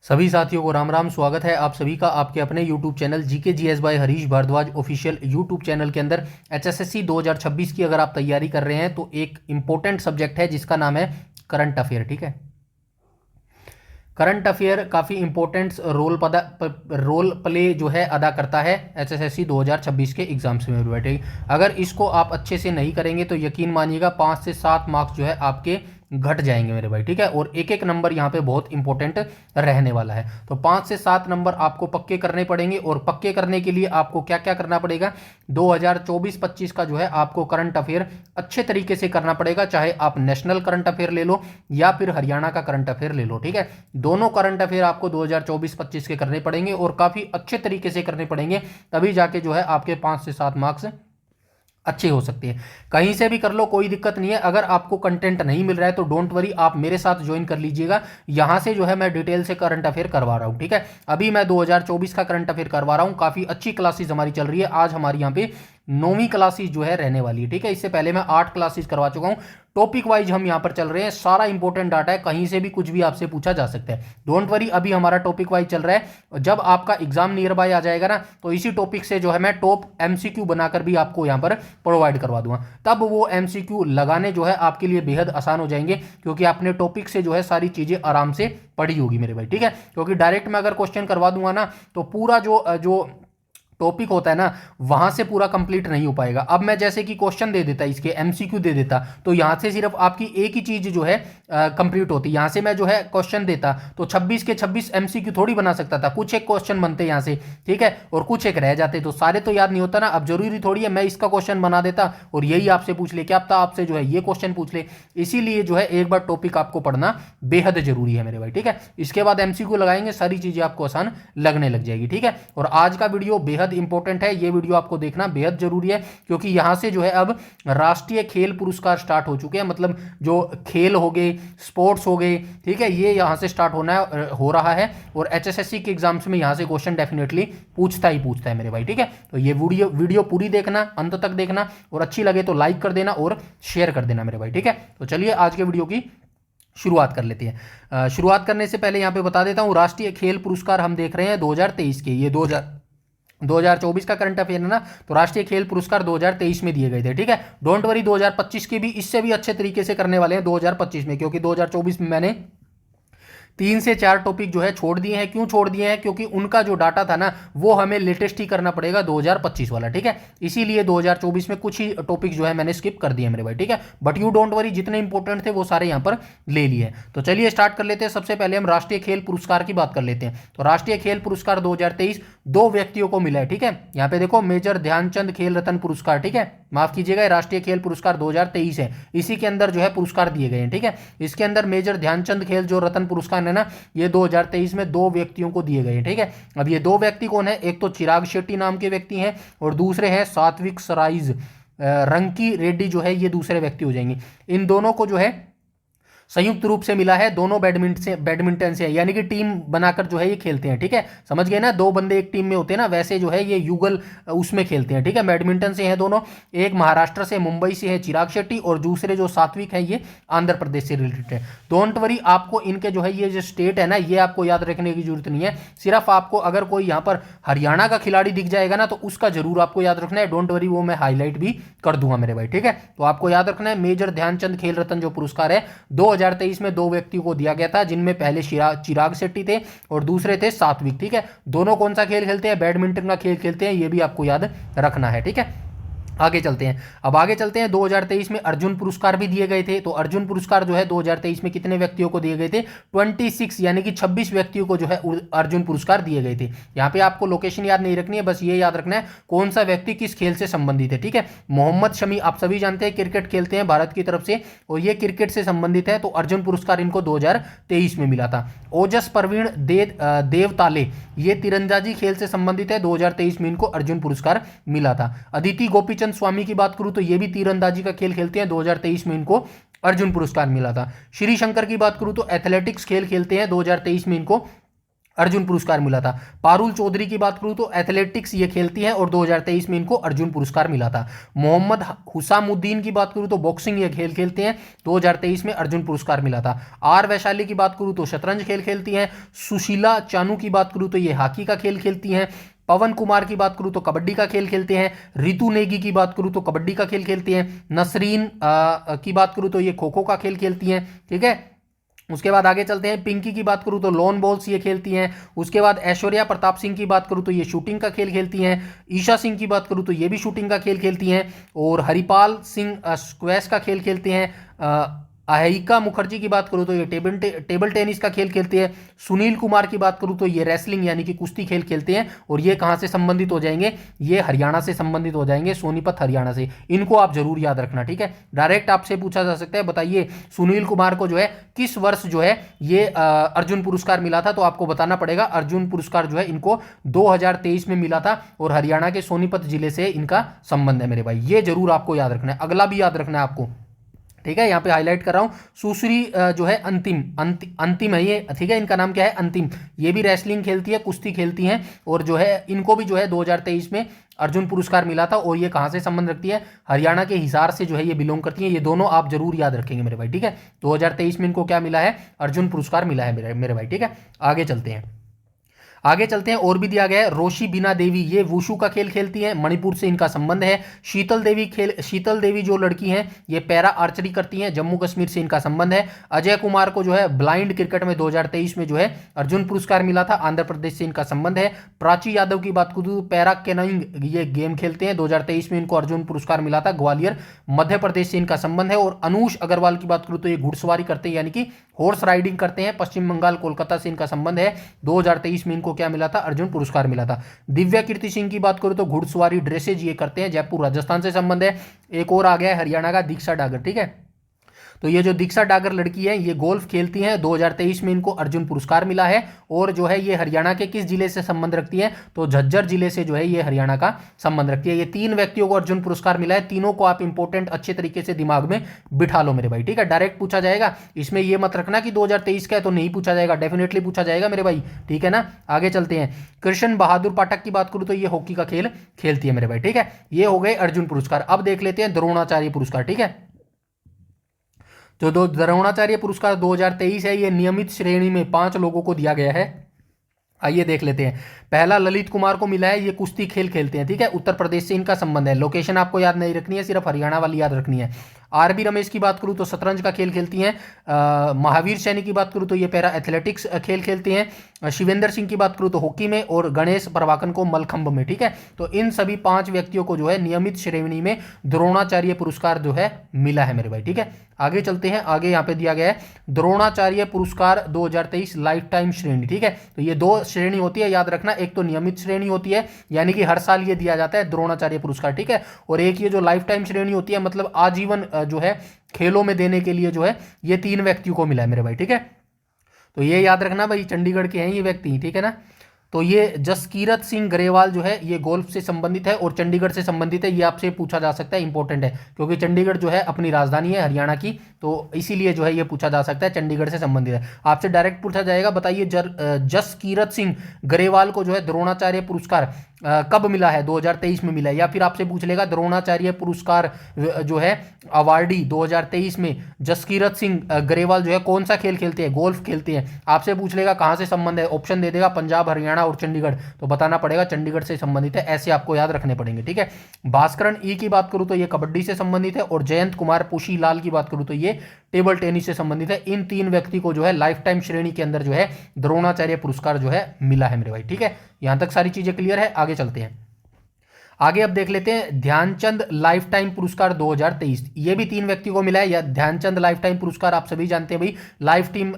सभी साथियों को राम राम। स्वागत है आप सभी का आपके अपने YouTube channel GK GS by Harish Bhardwaj official YouTube channel के अंदर। एचएसएससी 2026 की अगर आप तैयारी कर रहे हैं तो एक इंपॉर्टेंट सब्जेक्ट है जिसका नाम है करंट अफेयर। ठीक है, करंट अफेयर काफ़ी इंपॉर्टेंट रोल प्ले जो है अदा करता है एचएसएससी 2026 के एग्जाम्स में बैठे। अगर इसको आप अच्छे से नहीं करेंगे तो यकीन मानिएगा 5 से 7 मार्क्स जो है आपके घट जाएंगे मेरे भाई। ठीक है, और एक एक नंबर यहाँ पे बहुत इंपॉर्टेंट रहने वाला है। तो 5 से 7 नंबर आपको पक्के करने पड़ेंगे, और पक्के करने के लिए आपको क्या क्या करना पड़ेगा, 2024-25 का जो है आपको करंट अफेयर अच्छे तरीके से करना पड़ेगा। चाहे आप नेशनल करंट अफेयर ले लो या फिर हरियाणा का करंट अफेयर ले लो। ठीक है, दोनों करंट अफेयर आपको 2024-25 के करने पड़ेंगे और काफ़ी अच्छे तरीके से करने पड़ेंगे, तभी जाके जो है आपके 5 से 7 मार्क्स अच्छे हो सकते हैं। कहीं से भी कर लो, कोई दिक्कत नहीं है। अगर आपको कंटेंट नहीं मिल रहा है तो डोंट वरी, आप मेरे साथ ज्वाइन कर लीजिएगा। यहां से जो है मैं डिटेल से करंट अफेयर करवा रहा हूं। ठीक है, अभी मैं 2024 का करंट अफेयर करवा रहा हूं। काफ़ी अच्छी क्लासेस हमारी चल रही है। आज हमारी यहाँ पे 9वीं क्लासेस जो है रहने वाली है। ठीक है, इससे पहले मैं 8 क्लासेस करवा चुका हूं। टॉपिक वाइज हम यहाँ पर चल रहे हैं, सारा इंपॉर्टेंट डाटा है, कहीं से भी कुछ भी आपसे पूछा जा सकता है। डोंट वरी, अभी हमारा टॉपिक वाइज चल रहा है। जब आपका एग्जाम नियर बाय आ जाएगा ना, तो इसी टॉपिक से जो है मैं टॉप एमसीक्यू बनाकर भी आपको यहाँ पर प्रोवाइड करवा दूंगा। तब वो एमसीक्यू लगाने जो है आपके लिए बेहद आसान हो जाएंगे, क्योंकि आपने टॉपिक से जो है सारी चीजें आराम से पढ़ी होगी मेरे भाई। ठीक है, क्योंकि डायरेक्ट मैं अगर क्वेश्चन करवा दूंगा ना तो पूरा जो जो टॉपिक होता है ना वहां से पूरा कंप्लीट नहीं हो पाएगा। अब मैं जैसे कि क्वेश्चन दे देता, इसके एमसीक्यू दे देता, तो यहां से सिर्फ आपकी एक ही चीज जो है कंप्लीट होती। यहां से मैं जो है क्वेश्चन देता तो 26 के 26 एमसीक्यू थोड़ी बना सकता था। कुछ एक क्वेश्चन बनते यहां से, ठीक है, और कुछ एक रह जाते, तो सारे तो याद नहीं होता ना। अब जरूरी थोड़ी है मैं इसका क्वेश्चन बना देता और यही आपसे पूछ ले, क्या पता आपसे जो है ये क्वेश्चन पूछ ले। इसीलिए जो है एक बार टॉपिक आपको पढ़ना बेहद जरूरी है मेरे भाई। ठीक है, इसके बाद एमसीक्यू लगाएंगे, सारी चीजें आपको आसान लगने लग जाएगी। ठीक है, और आज का वीडियो बेहद इंपॉर्टेंट है। ये वीडियो आपको देखना बेहद जरूरी है, क्योंकि यहां से जो है अब राष्ट्रीय खेल पुरस्कार स्टार्ट हो चुके हैं। मतलब जो खेल हो गए, स्पोर्ट्स हो गए, ठीक है, ये यहां से स्टार्ट हो रहा है। और एचएसएससी के एग्जाम्स में यहां से क्वेश्चन डेफिनेटली पूछता है मेरे भाई। ठीक है, तो ये वीडियो पूरी देखना, अंत तक देखना, और अच्छी लगे तो लाइक कर देना और शेयर कर देना मेरे भाई। ठीक है, तो चलिए आज के वीडियो की शुरुआत कर लेते हैं। शुरुआत करने से पहले यहां पे बता देता हूं, राष्ट्रीय खेल पुरस्कार हम देख रहे हैं 2023 के। ये 2024 का करंट अफेयर है ना, तो राष्ट्रीय खेल पुरस्कार 2023 में दिए गए थे। ठीक है, डोंट वरी, 2025 के भी इससे भी अच्छे तरीके से करने वाले हैं 2025 में, क्योंकि 2024 में मैंने 3 से 4 टॉपिक जो है छोड़ दिए हैं। क्यों छोड़ दिए हैं? क्योंकि उनका जो डाटा था ना वो हमें लेटेस्ट ही करना पड़ेगा 2025 वाला। ठीक है, इसीलिए 2024 में कुछ ही टॉपिक जो है मैंने स्किप कर दिए मेरे भाई। ठीक है, बट यू डोंट वरी, जितने इंपॉर्टेंट थे वो सारे यहां पर ले लिए। तो चलिए स्टार्ट कर लेते हैं। सबसे पहले हम राष्ट्रीय खेल पुरस्कार की बात कर लेते हैं। तो राष्ट्रीय खेल पुरस्कार 2023 2 व्यक्तियों को मिला है। ठीक है, यहां पे देखो, मेजर ध्यानचंद खेल रत्न पुरस्कार। ठीक है, माफ कीजिएगा, राष्ट्रीय खेल पुरस्कार 2023 है, इसी के अंदर जो है पुरस्कार दिए गए हैं। ठीक है, इसके अंदर मेजर ध्यानचंद खेल जो रत्न पुरस्कार है ना, ये 2023 में 2 व्यक्तियों को दिए गए हैं। ठीक है, अब ये 2 व्यक्ति कौन है? एक तो चिराग शेट्टी नाम के व्यक्ति हैं, और दूसरे हैं सात्विक सराइज रंकी रेड्डी जो है, ये दूसरे व्यक्ति हो जाएंगे। इन दोनों को जो है संयुक्त रूप से मिला है। दोनों बैडमिंटन से, यानी कि टीम बनाकर जो है ये खेलते हैं। ठीक है, समझ गए ना, 2 बंदे एक टीम में होते हैं ना, वैसे जो है ये युगल उसमें खेलते हैं। ठीक है, बैडमिंटन से हैं दोनों। एक महाराष्ट्र से, मुंबई से है चिराग शेट्टी, और दूसरे जो सात्विक है ये आंध्र प्रदेश से रिलेटेड है। डोंट वरी, आपको इनके जो है ये जो स्टेट है ना, ये आपको याद रखने की जरूरत नहीं है। सिर्फ आपको अगर कोई यहाँ पर हरियाणा का खिलाड़ी दिख जाएगा ना, तो उसका जरूर आपको याद रखना है। डोंट वरी, वो मैं हाईलाइट भी कर दूंगा मेरे भाई। ठीक है, तो आपको याद रखना है, मेजर ध्यानचंद खेल रत्न जो पुरस्कार है 2023 में 2 व्यक्तियों को दिया गया था, जिनमें पहले चिराग शेट्टी थे और दूसरे थे सात्विक। ठीक है, दोनों कौन सा खेल खेलते हैं? बैडमिंटन का खेल खेलते हैं, ये भी आपको याद रखना है। ठीक है, आगे चलते हैं। अब आगे चलते हैं, 2023 में अर्जुन पुरस्कार भी दिए गए थे। तो अर्जुन पुरस्कार जो है 2023 में कितने व्यक्तियों को दिए गए थे? 26, यानी कि 26 व्यक्तियों को जो है अर्जुन पुरस्कार दिए गए थे। यहाँ पे आपको लोकेशन याद नहीं रखनी है, बस ये याद रखना है कौन सा व्यक्ति किस खेल से संबंधित है। ठीक है, मोहम्मद शमी आप सभी जानते हैं, क्रिकेट खेलते हैं भारत की तरफ से, और ये क्रिकेट से संबंधित है, तो अर्जुन पुरस्कार इनको 2023 में मिला था। ओजस परवीण देवताले, ये तीरंदाजी खेल से संबंधित है, 2023 में इनको अर्जुन पुरस्कार मिला था। अदिति गोपीचंद स्वामी की बात करूं तो ये भी तीरंदाजी का खेल खेलते हैं, 2023 में इनको अर्जुन पुरस्कार मिला था। श्री शंकर की बात करूं तो एथलेटिक्स खेल खेलते हैं, 2023 में इनको अर्जुन पुरस्कार मिला था। पारुल चौधरी की बात करूं तो एथलेटिक्स ये खेलती हैं और 2023 में इनको अर्जुन पुरस्कार मिला था। मोहम्मद हुसामुद्दीन की बात करूं तो बॉक्सिंग ये खेल खेलते हैं, 2023 में अर्जुन पुरस्कार मिला था। आर वैशाली की बात करूं तो शतरंज खेल खेलती हैं। सुशीला चानू की बात करूं तो ये हॉकी का खेल खेलती हैं। पवन कुमार की बात करूं तो कबड्डी का खेल खेलते हैं। रितु नेगी की बात करूं तो कबड्डी का खेल खेलती हैं। नसरीन की बात करूं तो ये खो खो का खेल खेलती हैं, ठीक है। उसके बाद आगे चलते हैं। पिंकी की बात करूं तो लॉन बॉल्स ये खेलती हैं। उसके बाद ऐश्वर्या प्रताप सिंह की बात करूं तो ये शूटिंग का खेल खेलती हैं। ईशा सिंह की बात करूं तो ये भी शूटिंग का खेल खेलती हैं। और हरिपाल सिंह स्क्वैश का खेल खेलते हैं। अहिका मुखर्जी की बात करूं तो ये टेबल टेनिस का खेल खेलते हैं। सुनील कुमार की बात करूं तो ये रेसलिंग यानी कि कुश्ती खेल खेलते हैं। और ये कहां से संबंधित हो जाएंगे, ये हरियाणा से संबंधित हो जाएंगे, सोनीपत हरियाणा से। इनको आप जरूर याद रखना, ठीक है। डायरेक्ट आपसे पूछा जा सकता है, बताइए सुनील कुमार को जो है किस वर्ष जो है ये अर्जुन पुरस्कार मिला था, तो आपको बताना पड़ेगा अर्जुन पुरस्कार जो है इनको 2023 में मिला था और हरियाणा के सोनीपत जिले से इनका संबंध है मेरे भाई। ये जरूर आपको याद रखना है। अगला भी याद रखना है आपको, ठीक है। यहाँ पे हाईलाइट कर रहा हूँ। सुश्री जो है अंतिम है ये, ठीक है। इनका नाम क्या है, अंतिम। ये भी रेसलिंग खेलती है, कुश्ती खेलती हैं और जो है इनको भी जो है 2023 में अर्जुन पुरस्कार मिला था। और ये कहाँ से संबंध रखती है, हरियाणा के हिसार से जो है ये बिलोंग करती है। ये दोनों आप जरूर याद रखेंगे मेरे भाई, ठीक है। 2023 में इनको क्या मिला है, अर्जुन पुरस्कार मिला है मेरे भाई, ठीक है। आगे चलते हैं, आगे चलते हैं। और भी दिया गया है। रोशी बीना देवी ये वुशु का खेल खेलती हैं, मणिपुर से इनका संबंध है। शीतल देवी जो लड़की हैं ये पैरा आर्चरी करती हैं, जम्मू कश्मीर से इनका संबंध है। अजय कुमार को जो है ब्लाइंड क्रिकेट में 2023 में जो है अर्जुन पुरस्कार मिला था, आंध्र प्रदेश से इनका संबंध है। प्राची यादव की बात करूँ, पैरा कैनोइंग ये गेम खेलते हैं, 2023 में इनको अर्जुन पुरस्कार मिला था, ग्वालियर मध्य प्रदेश से इनका संबंध है। और अनुष अग्रवाल की बात करूँ तो ये घुड़सवारी करते हैं यानी कि हॉर्स राइडिंग करते हैं, पश्चिम बंगाल कोलकाता से इनका संबंध है, 2023 में इनको क्या मिला था, अर्जुन पुरस्कार मिला था। दिव्या कीर्ति सिंह की बात करूं तो घुड़सवारी ड्रेसेज ये करते हैं, जयपुर राजस्थान से संबंध है। एक और आ गया है हरियाणा का, दीक्षा डागर, ठीक है। तो ये जो दीक्षा डागर लड़की है ये गोल्फ खेलती हैं, 2023 में इनको अर्जुन पुरस्कार मिला है। और जो है ये हरियाणा के किस जिले से संबंध रखती है, तो झज्जर जिले से जो है ये हरियाणा का संबंध रखती है। ये 3 व्यक्तियों को अर्जुन पुरस्कार मिला है, तीनों को आप इंपॉर्टेंट अच्छे तरीके से दिमाग में बिठा लो मेरे भाई, ठीक है। डायरेक्ट पूछा जाएगा, इसमें ये मत रखना कि 2023 का है तो नहीं पूछा जाएगा, डेफिनेटली पूछा जाएगा मेरे भाई, ठीक है ना। आगे चलते हैं। कृष्ण बहादुर पाठक की बात करूं तो ये हॉकी का खेल खेलती है मेरे भाई, ठीक है। ये हो गए अर्जुन पुरस्कार। अब देख लेते हैं द्रोणाचार्य पुरस्कार, ठीक है। जो द्रोणाचार्य पुरस्कार 2023 है ये नियमित श्रेणी में 5 लोगों को दिया गया है। आइए देख लेते हैं। पहला ललित कुमार को मिला है, ये कुश्ती खेल खेलते हैं, ठीक है, उत्तर प्रदेश से इनका संबंध है। लोकेशन आपको याद नहीं रखनी है, सिर्फ हरियाणा वाली याद रखनी है। आरबी रमेश की बात करूं तो शतरंज का खेल खेलती हैं। महावीर सैनी की बात करूं तो ये पैरा एथलेटिक्स खेल खेलते हैं। शिवेंद्र सिंह की बात करूं तो हॉकी में, और गणेश प्रभाकन को मलखंभ में, ठीक है। तो इन सभी 5 व्यक्तियों को जो है नियमित श्रेणी में द्रोणाचार्य पुरस्कार जो है मिला है मेरे भाई, ठीक है। आगे चलते हैं। आगे यहाँ पे दिया गया है द्रोणाचार्य पुरस्कार 2023 लाइफ टाइम श्रेणी, ठीक है। तो ये 2 श्रेणी होती है, याद रखना। एक तो नियमित श्रेणी होती है यानी कि हर साल ये दिया जाता है द्रोणाचार्य पुरस्कार, ठीक है। और एक ये जो लाइफ टाइम श्रेणी होती है मतलब आजीवन जो है खेलों में देने के लिए जो है ये 3 व्यक्तियों को मिला है मेरे भाई, ठीक है। तो ये याद रखना भाई, चंडीगढ़ के हैं ये व्यक्ति, ठीक है ना। तो ये जसकीरत सिंह ग्रेवाल जो है ये गोल्फ से संबंधित है और चंडीगढ़ से संबंधित है। ये आपसे पूछा जा सकता है, इंपॉर्टेंट है, क्योंकि चंडीगढ़ जो है अपनी राजधानी है हरियाणा की, तो इसीलिए जो है ये पूछा जा सकता है, चंडीगढ़ से संबंधित है। आपसे डायरेक्ट पूछा जाएगा, बताइए जसकीरत सिंह ग्रेवाल को जो है द्रोणाचार्य पुरस्कार कब मिला है, 2023 में मिला है। या फिर आपसे पूछ लेगा द्रोणाचार्य पुरस्कार जो है अवार्डी 2023 में जसकीरत सिंह ग्रेवाल जो है कौन सा खेल खेलते हैं, गोल्फ खेलते हैं। आपसे पूछ लेगा कहां से संबंध है, ऑप्शन दे देगा पंजाब, हरियाणा और चंडीगढ़, तो बताना पड़ेगा चंडीगढ़ से संबंधित है। ऐसे आपको याद रखने पड़ेंगे, ठीक है। भास्करन ई की बात करूं तो ये कबड्डी से संबंधित है, और जयंत कुमार पुशी लाल की बात करूं तो ये टेबल टेनिस से संबंधित है। इन 3 व्यक्ति को जो है लाइफ टाइम श्रेणी के अंदर जो है द्रोणाचार्य पुरस्कार जो है मिला है मेरे भाई, ठीक है। यहां तक सारी चीजें क्लियर है। आगे चलते हैं। आगे अब देख लेते हैं ध्यानचंद लाइफ टाइम पुरस्कार 2023। ये भी 3 व्यक्ति को मिला है। या ध्यानचंद लाइफ टाइम पुरस्कार आप सभी जानते हैं भाई,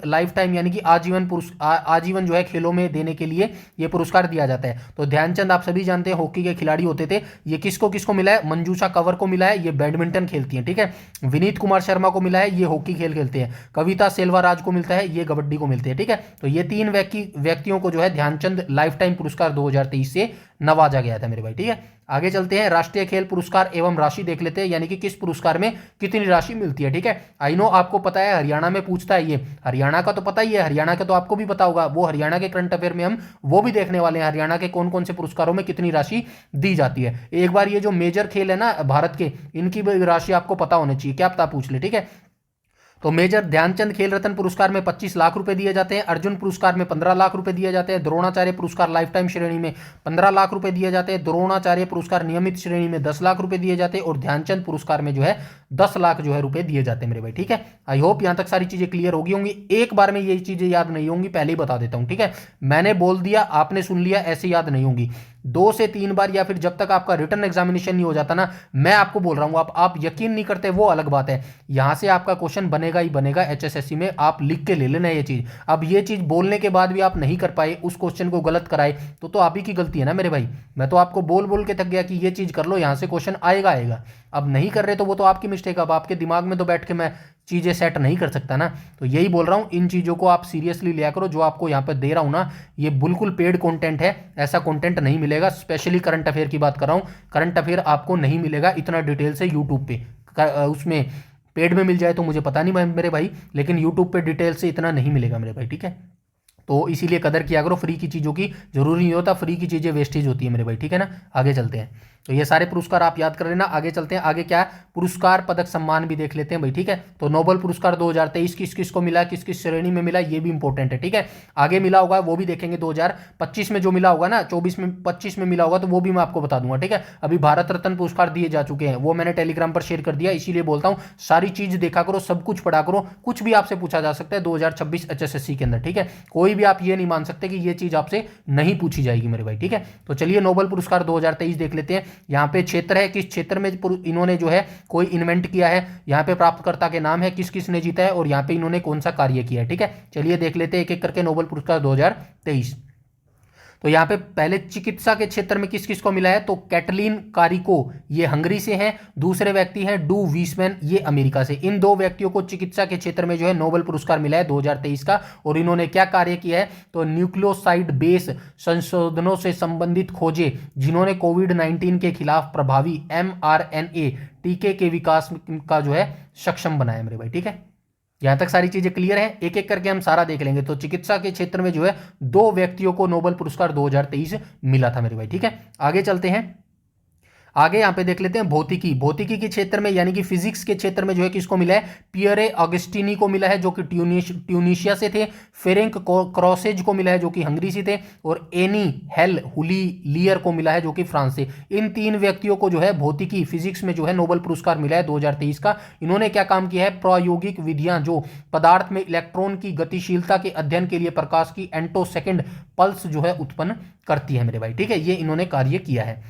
लाइफ टाइम यानी कि आजीवन जो है खेलों में देने के लिए ये पुरस्कार दिया जाता है। तो ध्यानचंद आप सभी जानते हैं हॉकी के खिलाड़ी होते थे। ये किसको किसको मिला है, मंजूषा कंवर को मिला है, ये बैडमिंटन खेलती है, ठीक है। विनीत कुमार शर्मा को मिला है, ये हॉकी खेल खेलते हैं। कविता सेल्वाराज को मिलता है, ये कबड्डी को मिलते हैं, ठीक है। तो ये 3 व्यक्तियों को जो है ध्यानचंद लाइफ टाइम पुरस्कार 2023 से नवाजा गया था मेरे भाई, ठीक है। आगे चलते हैं, राष्ट्रीय खेल पुरस्कार एवं राशि देख लेते हैं, यानी कि किस पुरस्कार में कितनी राशि मिलती है। ठीक है, आई नो आपको पता है, हरियाणा में पूछता है ये, हरियाणा का तो पता ही है, हरियाणा का तो आपको भी पता होगा, वो हरियाणा के करंट अफेयर में हम वो भी देखने वाले हैं, हरियाणा के कौन कौन से पुरस्कारों में कितनी राशि दी जाती है। एक बार ये जो मेजर खेल है ना भारत के, इनकी राशि आपको पता होनी चाहिए, क्या पता पूछ ले। ठीक है, तो मेजर ध्यानचंद खेल रत्न पुरस्कार में 25 लाख रुपए दिए जाते हैं, अर्जुन पुरस्कार में 15 लाख रुपए दिए जाते हैं, द्रोणाचार्य पुरस्कार लाइफ टाइम श्रेणी में 15 लाख रुपए दिए जाते हैं, द्रोणाचार्य पुरस्कार नियमित श्रेणी में 10 लाख रुपए दिए जाते हैं, और ध्यानचंद पुरस्कार में जो है 10 लाख जो है रुपए दिए जाते हैं मेरे भाई। ठीक है, आई होप यहां तक सारी चीजें क्लियर होगी होंगी, एक बार में ये चीजें याद नहीं होंगी, पहले ही बता देता हूं। ठीक है, मैंने बोल दिया आपने सुन लिया, ऐसे याद नहीं होंगी, 2 से 3 बार, या फिर जब तक आपका रिटर्न एग्जामिनेशन नहीं हो जाता ना, मैं आपको बोल रहा हूं, आप यकीन नहीं करते वो अलग बात है, यहां से आपका क्वेश्चन बनेगा ही बनेगा एचएसएससी में, आप लिख के ले लेना ये चीज। अब ये चीज बोलने के बाद भी आप नहीं कर पाए, उस क्वेश्चन को गलत कराए, तो आप ही की गलती है ना मेरे भाई। मैं तो आपको बोल बोल के थक गया कि ये चीज कर लो, यहां से क्वेश्चन आएगा आएगा, अब नहीं कर रहे तो वो तो आपकी मिस्टेक। अब आपके दिमाग में तो बैठ के मैं चीजें सेट नहीं कर सकता ना, तो यही बोल रहा हूं, इन चीजों को आप सीरियसली लिया करो, जो आपको यहां पर दे रहा हूं ना, ये बिल्कुल पेड कंटेंट है, ऐसा कंटेंट नहीं मिलेगा। स्पेशली करंट अफेयर की बात कर रहा हूं, करंट अफेयर आपको नहीं मिलेगा इतना डिटेल से यूट्यूब पे, उसमें पेड में मिल जाए तो मुझे पता नहीं मेरे भाई, लेकिन यूट्यूब पे डिटेल से इतना नहीं मिलेगा मेरे भाई। ठीक है, तो इसीलिए कदर किया करो, फ्री की चीज़ों की जरूरी नहीं होता, फ्री की चीज़ें वेस्टेज होती है मेरे भाई। ठीक है ना, आगे चलते हैं, तो ये सारे पुरस्कार आप याद कर लेना। आगे चलते हैं, आगे क्या है, पुरस्कार पदक सम्मान भी देख लेते हैं भाई। ठीक है, तो नोबेल पुरस्कार 2023 किस किस को मिला, किस किस श्रेणी में मिला, ये भी इंपॉर्टेंट है। ठीक है, आगे मिला होगा वो भी देखेंगे, 2025 में जो मिला होगा ना, 24 में 25 में मिला होगा, तो वो भी मैं आपको बता दूंगा। ठीक है, अभी भारत रत्न पुरस्कार दिए जा चुके हैं, वो मैंने टेलीग्राम पर शेयर कर दिया, इसीलिए बोलता हूँ सारी चीज देखा करो, सब कुछ पढ़ा करो, कुछ भी आपसे पूछा जा सकता है 2026 एचएसएससी के अंदर। ठीक है, कोई भी आप ये नहीं मान सकते कि ये चीज आपसे नहीं पूछी जाएगी मेरे भाई। ठीक है, तो चलिए नोबेल पुरस्कार 2023 देख लेते हैं। यहाँ पे क्षेत्र है, किस क्षेत्र में इन्होंने जो है कोई इन्वेंट किया है, यहाँ पे प्राप्तकर्ता के नाम है, किस किस ने जीता है, और यहाँ पे इन्होंने कौन सा कार्य किया है। ठीक है, चलिए देख लेते हैं एक एक करके नोबेल पुरस्कार 2023। तो यहाँ पे पहले चिकित्सा के क्षेत्र में किस किस को मिला है, तो कैटलीन कारिको ये हंगरी से हैं, दूसरे व्यक्ति हैं डू वीसमैन ये अमेरिका से। इन दो व्यक्तियों को चिकित्सा के क्षेत्र में जो है नोबेल पुरस्कार मिला है 2023 का, और इन्होंने क्या कार्य किया है, तो न्यूक्लियोसाइड बेस संशोधनों से संबंधित खोजे, जिन्होंने कोविड-19 के खिलाफ प्रभावी mRNA टीके के विकास का जो है सक्षम बनाया मेरे भाई। ठीक है, यहां तक सारी चीजें क्लियर है, एक एक करके हम सारा देख लेंगे। तो चिकित्सा के क्षेत्र में जो है 2 व्यक्तियों को नोबेल पुरस्कार 2023 मिला था मेरे भाई। ठीक है, आगे चलते हैं, आगे यहां पे देख लेते हैं भौतिकी। भौतिकी के क्षेत्र में यानी कि फिजिक्स के क्षेत्र में जो है किसको मिला है, पियरे ऑगस्टिनी को मिला है जो कि ट्यूनिशिया से थे, फेरेंक क्रॉसेज को मिला है जो कि हंगरी से थे, और एनी हेल हुलिलियर को मिला है जो कि फ्रांस से। इन 3 व्यक्तियों को जो है भौतिकी फिजिक्स में जो है नोबेल पुरस्कार मिला है 2023 का। इन्होंने क्या काम किया है, प्रायोगिक विधियां जो पदार्थ में इलेक्ट्रॉन की गतिशीलता के अध्ययन के लिए प्रकाश की एंटोसेकेंड पल्स जो है उत्पन्न करती है मेरे भाई। ठीक है, ये इन्होंने कार्य किया है।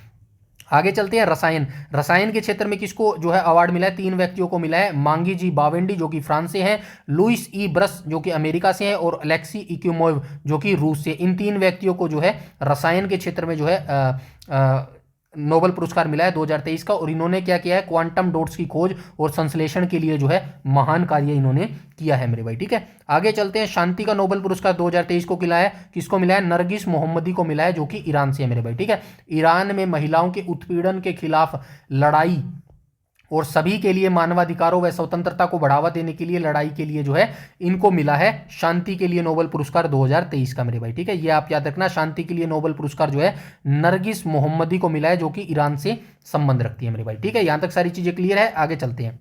आगे चलते हैं, रसायन। रसायन के क्षेत्र में किसको जो है अवार्ड मिला है, 3 व्यक्तियों को मिला है, मांगी जी बावेंडी जो कि फ्रांस से हैं, लुइस ई ब्रस जो कि अमेरिका से हैं, और अलेक्सी इक्यूमोव जो कि रूस से। इन 3 व्यक्तियों को जो है रसायन के क्षेत्र में जो है नोबेल पुरस्कार मिला है 2023 का, और इन्होंने क्या किया है, क्वांटम डॉट्स की खोज और संश्लेषण के लिए जो है महान कार्य इन्होंने किया है मेरे भाई। ठीक है, आगे चलते हैं, शांति का नोबेल पुरस्कार 2023 को मिला है, किसको मिला है, नरगिस मोहम्मदी को मिला है जो कि ईरान से है मेरे भाई। ठीक है, ईरान में महिलाओं के उत्पीड़न के खिलाफ लड़ाई और सभी के लिए मानवाधिकारों व स्वतंत्रता को बढ़ावा देने के लिए लड़ाई के लिए जो है इनको मिला है शांति के लिए नोबेल पुरस्कार 2023 का मेरे भाई। ठीक है, ये आप याद रखना, शांति के लिए नोबेल पुरस्कार जो है नरगिस मोहम्मदी को मिला है जो कि ईरान से संबंध रखती है मेरे भाई। ठीक है, यहां तक सारी चीजें क्लियर है, आगे चलते हैं।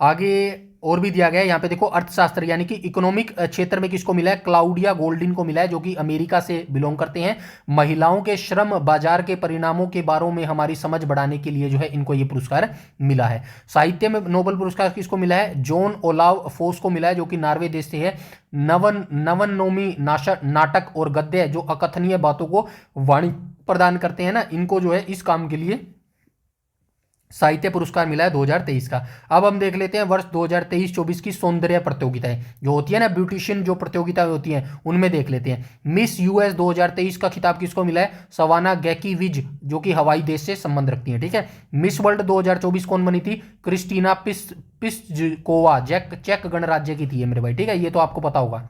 आगे और भी दिया गया है, यहाँ पे देखो अर्थशास्त्र यानी कि इकोनॉमिक क्षेत्र में किसको मिला है, क्लाउडिया गोल्डिन को मिला है जो कि अमेरिका से बिलोंग करते हैं। महिलाओं के श्रम बाजार के परिणामों के बारे में हमारी समझ बढ़ाने के लिए जो है इनको ये पुरस्कार मिला है। साहित्य में नोबेल पुरस्कार किसको मिला है, जॉन ओलाव फोस को मिला है जो कि नॉर्वे देश से है। नवनोमी नाटक और गद्य जो अकथनीय बातों को वाणी प्रदान करते हैं ना, इनको जो है इस काम के लिए साहित्य पुरस्कार मिला है 2023 का। अब हम देख लेते हैं वर्ष 2023-24 की सौंदर्य प्रतियोगिताएं जो होती है ना, ब्यूटिशियन जो प्रतियोगिताएं होती हैं उनमें देख लेते हैं। मिस यूएस 2023 का खिताब किसको मिला है, सवाना गैकीविज जो कि हवाई देश से संबंध रखती है। ठीक है, मिस वर्ल्ड 2024 कौन बनी थी, क्रिस्टीना पिस्कोवा चेक गणराज्य की थी मेरे भाई। ठीक है, ये तो आपको पता होगा।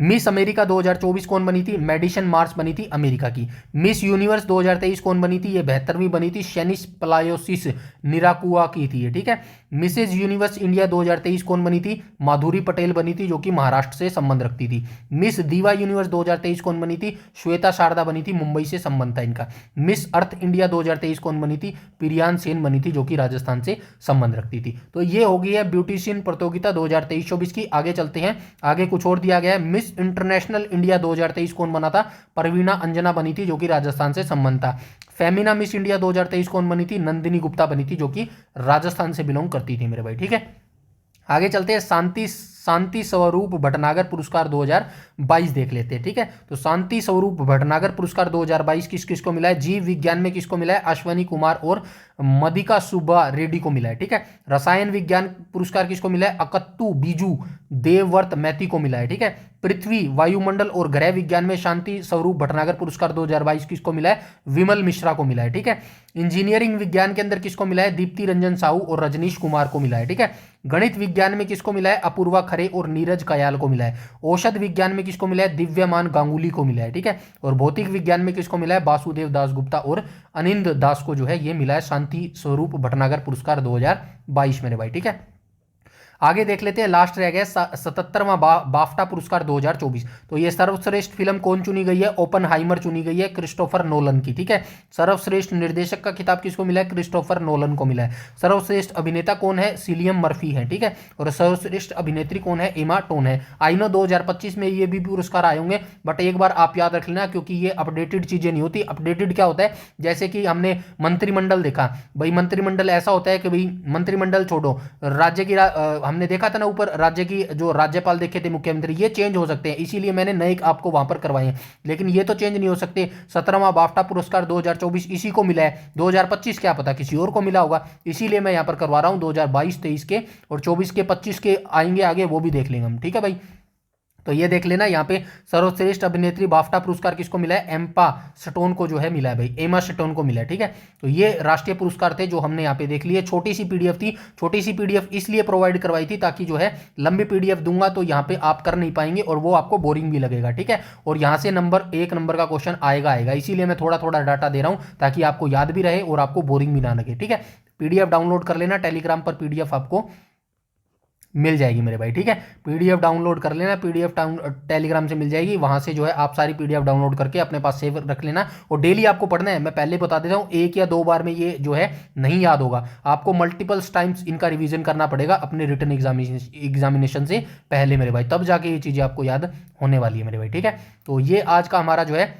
मिस अमेरिका 2024 कौन बनी थी? मेडिसन मार्स बनी थी अमेरिका की। मिस यूनिवर्स 2023 कौन बनी थी? ये 72वीं बनी थी, शेनिस प्लायोसिस निराकुआ की थी ये, ठीक है। मिसेज यूनिवर्स इंडिया 2023 कौन बनी थी? माधुरी पटेल बनी थी, जो कि महाराष्ट्र से संबंध रखती थी। मिस दीवा यूनिवर्स 2023 कौन बनी थी? श्वेता शारदा बनी थी, मुंबई से संबंध था इनका। मिस अर्थ इंडिया 2023 कौन बनी थी? प्रियान सेन बनी थी, जो कि राजस्थान से संबंध रखती थी। तो ये हो गई है ब्यूटिशियन प्रतियोगिता 2023-24 की। आगे चलते हैं, आगे कुछ और दिया गया है। मिस इंटरनेशनल इंडिया 2023 कौन बना था? परवीना अंजना बनी थी, जो कि राजस्थान से संबंध था। फेमिना मिस इंडिया 2023 कौन बनी थी? नंदिनी गुप्ता बनी थी, जो कि राजस्थान से बिलोंग करती थी मेरे भाई, ठीक है। आगे चलते हैं, शांति स्वरूप भटनागर पुरस्कार 2022 देख लेते हैं, ठीक है। तो शांति स्वरूप भटनागर पुरस्कार 2022 किस किस को मिला है? जीव विज्ञान में किसको मिला है? अश्वनी कुमार और मदिका सुब्बा रेड्डी को मिला है, ठीक है। रसायन विज्ञान पुरस्कार किसको मिला है? अकत्तू बीजू देवव्रत मैती को मिला है, ठीक है। पृथ्वी, वायुमंडल और ग्रह विज्ञान में शांति स्वरूप भटनागर पुरस्कार 2022 किसको मिला है? विमल मिश्रा को मिला है, ठीक है। इंजीनियरिंग विज्ञान के अंदर किसको मिला है? दीप्ति रंजन साहू और रजनीश कुमार को मिला है, ठीक है। गणित विज्ञान में किसको मिला है? अपूर्वा खरे और नीरज कयाल को मिला है। औषध विज्ञान में किसको मिला है? दिव्यमान गांगुली को मिला है, ठीक है। और भौतिक विज्ञान में किसको मिला है? वासुदेव दास गुप्ता और अनिंद दास को जो है ये मिला है शांति स्वरूप भटनागर पुरस्कार 2022 मेरे भाई, ठीक है। आगे देख लेते हैं, लास्ट रह गया 77वां बाफ्टा पुरस्कार 2024। तो ये सर्वश्रेष्ठ फिल्म कौन चुनी गई है? ओपनहाइमर चुनी गई है, क्रिस्टोफर नोलन की, ठीक है। सर्वश्रेष्ठ निर्देशक का खिताब किसको मिला है? क्रिस्टोफर नोलन को मिला है। सर्वश्रेष्ठ अभिनेता कौन है? सिलियम मर्फी है, ठीक है। और सर्वश्रेष्ठ अभिनेत्री कौन है? एमा टोन है। आई नो 2025 में ये भी पुरस्कार आए होंगे, बट एक बार आप याद रख लेना, क्योंकि ये अपडेटेड चीजें नहीं होती। अपडेटेड क्या होता है? जैसे कि हमने मंत्रिमंडल देखा भाई, मंत्रिमंडल ऐसा होता है कि भाई मंत्रिमंडल छोड़ो, राज्य की हमने देखा था ना ऊपर, राज्य की जो राज्यपाल देखे थे, मुख्यमंत्री, ये चेंज हो सकते हैं, इसीलिए मैंने नए आपको वहां पर करवाए हैं, लेकिन ये तो चेंज नहीं हो सकते। 17वां बाफ्टा पुरस्कार 2024 इसी को मिला है, 2025 क्या पता किसी और को मिला होगा, इसीलिए मैं यहां पर करवा रहा हूं 2022-23 के, और 24 के 25 के आएंगे आगे, वो भी देख लेंगे हम, ठीक है भाई। तो ये देख लेना, यहाँ पे सर्वश्रेष्ठ अभिनेत्री बाफ्टा पुरस्कार किसको मिला है? एम्मा स्टोन को जो है मिला है भाई, एमा स्टोन को मिला है, ठीक है। तो ये राष्ट्रीय पुरस्कार थे जो हमने यहाँ पे देख लिए। छोटी सी पीडीएफ थी, छोटी सी पीडीएफ इसलिए प्रोवाइड करवाई थी ताकि जो है लंबी पीडीएफ दूंगा तो यहाँ पे आप कर नहीं पाएंगे और वो आपको बोरिंग भी लगेगा, ठीक है। और यहाँ से एक नंबर का क्वेश्चन आएगा, इसीलिए मैं थोड़ा थोड़ा डाटा दे रहा हूँ ताकि आपको याद भी रहे और आपको बोरिंग भी ना लगे, ठीक है। पीडीएफ डाउनलोड कर लेना, टेलीग्राम पर पीडीएफ आपको मिल जाएगी मेरे भाई, ठीक है। पीडीएफ डाउनलोड कर लेना, पीडीएफ टेलीग्राम से मिल जाएगी, वहां से जो है आप सारी पीडीएफ डाउनलोड करके अपने पास सेव रख लेना। और डेली आपको पढ़ना है, मैं पहले बता देता हूँ, 1 या 2 बार में ये जो है नहीं याद होगा, आपको मल्टीपल टाइम्स इनका रिवीजन करना पड़ेगा अपने रिटन एग्जामिनेशन से पहले मेरे भाई, तब जाके ये चीज़ें आपको याद होने वाली है मेरे भाई, ठीक है। तो ये आज का हमारा जो है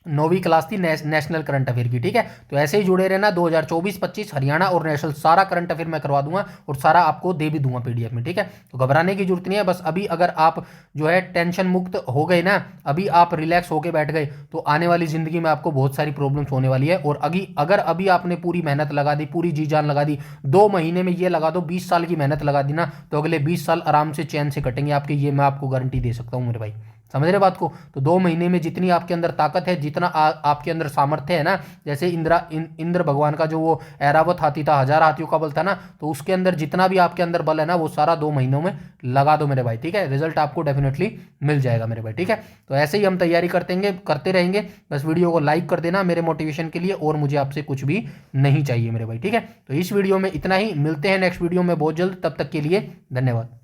9वीं क्लास थी नेशनल करंट अफेयर की, ठीक है। तो ऐसे ही जुड़े रहना, 2024-25 हरियाणा और नेशनल सारा करंट अफेयर मैं करवा दूंगा और सारा आपको दे भी दूंगा पीडीएफ में, ठीक है। तो घबराने की जरूरत नहीं है, बस अभी अगर आप जो है टेंशन मुक्त हो गए ना, अभी आप रिलैक्स होके बैठ गए, तो आने वाली जिंदगी में आपको बहुत सारी प्रॉब्लम्स होने वाली है। और अगर अभी आपने पूरी मेहनत लगा दी, पूरी जी जान लगा दी, 2 महीने में ये लगा दो 20 साल की मेहनत लगा दी ना, तो अगले 20 साल आराम से चैन से कटेंगे आपके, ये मैं आपको गारंटी दे सकता हूँ मेरे भाई, समझ रहे बात को। तो 2 महीने में जितनी आपके अंदर ताकत है, जितना आपके अंदर सामर्थ्य है ना, जैसे इंद्र भगवान का जो वो ऐरावत हाथी था, 1000 हाथियों का बल था ना, तो उसके अंदर जितना भी आपके अंदर बल है ना, वो सारा 2 महीनों में लगा दो मेरे भाई, ठीक है। रिजल्ट आपको डेफिनेटली मिल जाएगा मेरे भाई, ठीक है। तो ऐसे ही हम तैयारी करते रहेंगे, बस वीडियो को लाइक कर देना मेरे मोटिवेशन के लिए, और मुझे आपसे कुछ भी नहीं चाहिए मेरे भाई, ठीक है। तो इस वीडियो में इतना ही, मिलते हैं नेक्स्ट वीडियो में बहुत जल्द, तब तक के लिए धन्यवाद।